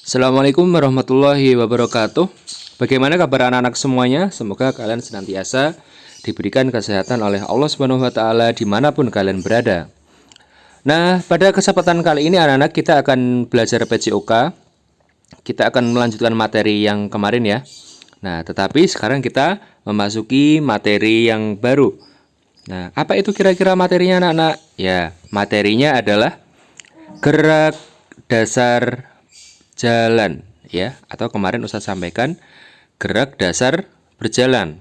Assalamualaikum warahmatullahi wabarakatuh. Bagaimana kabar anak-anak semuanya? Semoga kalian senantiasa diberikan kesehatan oleh Allah Subhanahu wa Ta'ala dimanapun kalian berada. Nah, pada kesempatan kali ini anak-anak kita akan belajar PJOK. Kita akan melanjutkan materi yang kemarin ya. Nah, tetapi sekarang kita memasuki materi yang baru. Nah, apa itu kira-kira materinya anak-anak? Ya, materinya adalah gerak dasar jalan ya, atau kemarin Ustadz sampaikan gerak dasar berjalan.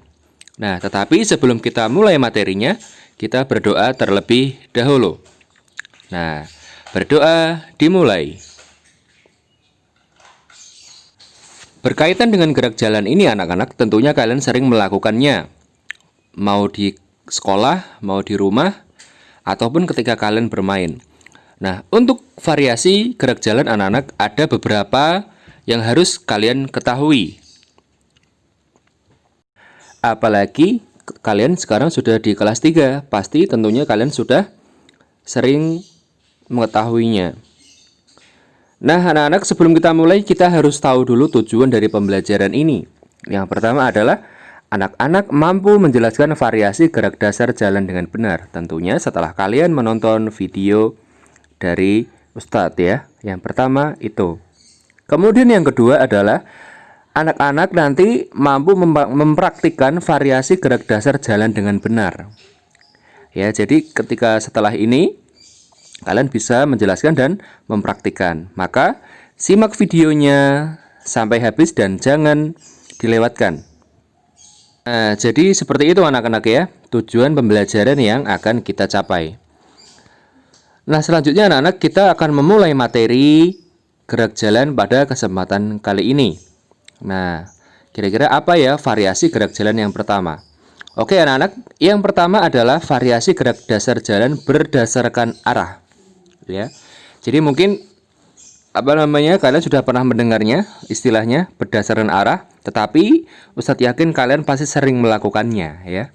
Nah, tetapi sebelum kita mulai materinya, kita berdoa terlebih dahulu. Nah, berdoa dimulai. Berkaitan dengan gerak jalan ini anak-anak, tentunya kalian sering melakukannya. Mau di sekolah, mau di rumah, ataupun ketika kalian bermain. Nah, untuk variasi gerak jalan anak-anak ada beberapa yang harus kalian ketahui. Apalagi kalian sekarang sudah di kelas 3, pasti tentunya kalian sudah sering mengetahuinya. Nah, anak-anak sebelum kita mulai, kita harus tahu dulu tujuan dari pembelajaran ini. Yang pertama adalah anak-anak mampu menjelaskan variasi gerak dasar jalan dengan benar. Tentunya setelah kalian menonton video dari Ustadz ya. Yang pertama itu. Kemudian yang kedua adalah anak-anak nanti mampu mempraktikkan variasi gerak dasar jalan dengan benar. Ya, jadi ketika setelah ini kalian bisa menjelaskan dan mempraktikkan. Maka simak videonya sampai habis dan jangan dilewatkan. Nah, jadi seperti itu anak-anak ya, tujuan pembelajaran yang akan kita capai. Nah, selanjutnya anak-anak kita akan memulai materi gerak jalan pada kesempatan kali ini. Nah, kira-kira apa ya variasi gerak jalan yang pertama? Oke anak-anak, yang pertama adalah variasi gerak dasar jalan berdasarkan arah. Ya, jadi mungkin kalian sudah pernah mendengarnya istilahnya berdasarkan arah, tetapi Ustadz yakin kalian pasti sering melakukannya ya.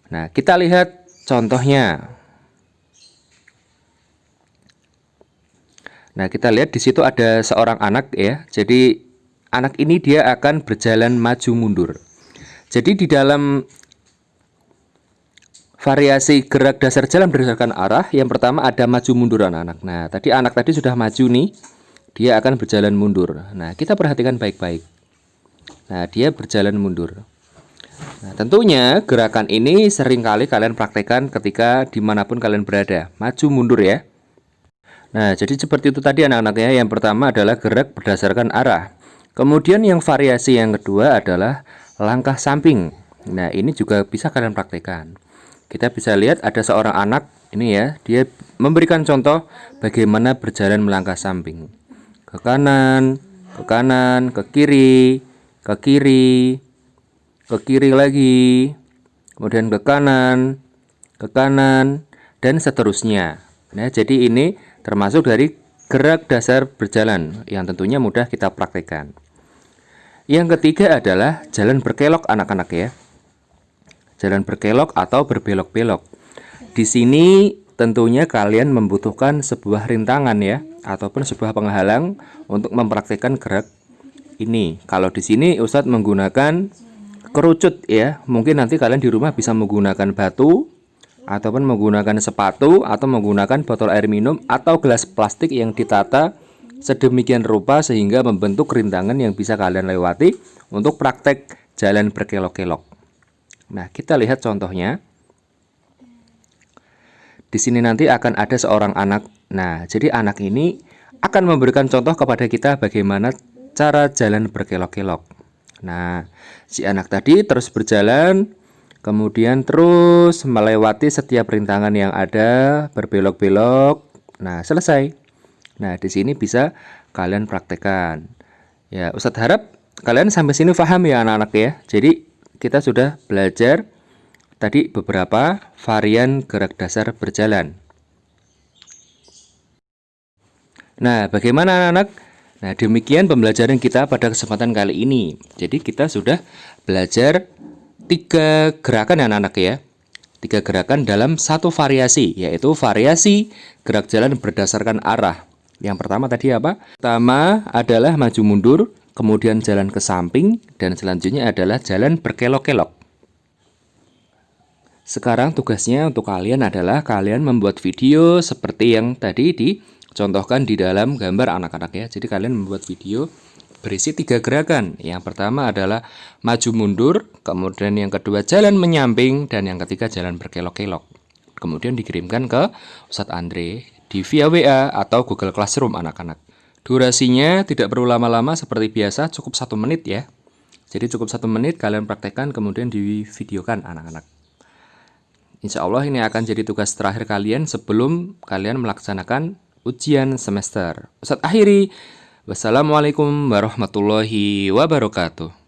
Nah, kita lihat contohnya. Nah, kita lihat di situ ada seorang anak ya. Jadi anak ini dia akan berjalan maju mundur. Jadi di dalam variasi gerak dasar jalan berdasarkan arah, yang pertama ada maju mundur anak-anak. Nah, anak tadi sudah maju nih. Dia akan berjalan mundur. Nah, kita perhatikan baik-baik. Nah, dia berjalan mundur. Nah, tentunya gerakan ini sering kali kalian praktekkan ketika dimanapun kalian berada. Maju mundur ya. Nah, jadi seperti itu tadi anak-anak ya. Yang pertama adalah gerak berdasarkan arah. Kemudian yang variasi yang kedua adalah langkah samping. Nah, ini juga bisa kalian praktekkan. Kita bisa lihat ada seorang anak ini ya, dia memberikan contoh bagaimana berjalan melangkah samping. Ke kanan, ke kanan, ke kiri, ke kiri, ke kiri lagi, kemudian ke kanan, dan seterusnya. Nah, jadi ini termasuk dari gerak dasar berjalan yang tentunya mudah kita praktekkan. Yang ketiga adalah jalan berkelok anak-anak ya. Jalan berkelok atau berbelok-belok. Di sini tentunya kalian membutuhkan sebuah rintangan ya, ataupun sebuah penghalang untuk mempraktekkan gerak ini. Kalau di sini Ustadz menggunakan kerucut ya. Mungkin nanti kalian di rumah bisa menggunakan batu, ataupun menggunakan sepatu, atau menggunakan botol air minum atau gelas plastik yang ditata sedemikian rupa sehingga membentuk rintangan yang bisa kalian lewati untuk praktek jalan berkelok-kelok. Nah, kita lihat contohnya. Di sini nanti akan ada seorang anak. Nah, jadi anak ini akan memberikan contoh kepada kita bagaimana cara jalan berkelok-kelok. Nah, si anak tadi terus berjalan, kemudian terus melewati setiap rintangan yang ada, berbelok-belok. Nah, selesai. Nah, di sini bisa kalian praktekkan. Ya, Ustadz harap kalian sampai sini paham ya anak-anak ya. Jadi, kita sudah belajar tadi beberapa varian gerak dasar berjalan. Nah, bagaimana anak-anak? Nah, demikian pembelajaran kita pada kesempatan kali ini. Jadi, kita sudah belajar 3 gerakan anak-anak ya. 3 gerakan dalam satu variasi, yaitu variasi gerak jalan berdasarkan arah. Yang pertama tadi apa? Pertama adalah maju mundur, kemudian jalan ke samping, dan selanjutnya adalah jalan berkelok-kelok. Sekarang tugasnya untuk kalian adalah kalian membuat video seperti yang tadi dicontohkan di dalam gambar anak-anak ya. Jadi kalian membuat video berisi 3 gerakan. Yang pertama adalah maju mundur, kemudian yang kedua jalan menyamping, dan yang ketiga jalan berkelok-kelok. Kemudian dikirimkan ke Ustadz Andre di via WA atau Google Classroom anak-anak. Durasinya tidak perlu lama-lama seperti biasa, cukup 1 menit ya. Jadi cukup 1 menit kalian praktekkan kemudian divideokan anak-anak. Insya Allah ini akan jadi tugas terakhir kalian sebelum kalian melaksanakan ujian semester. Ustadz akhiri. Wassalamualaikum warahmatullahi wabarakatuh.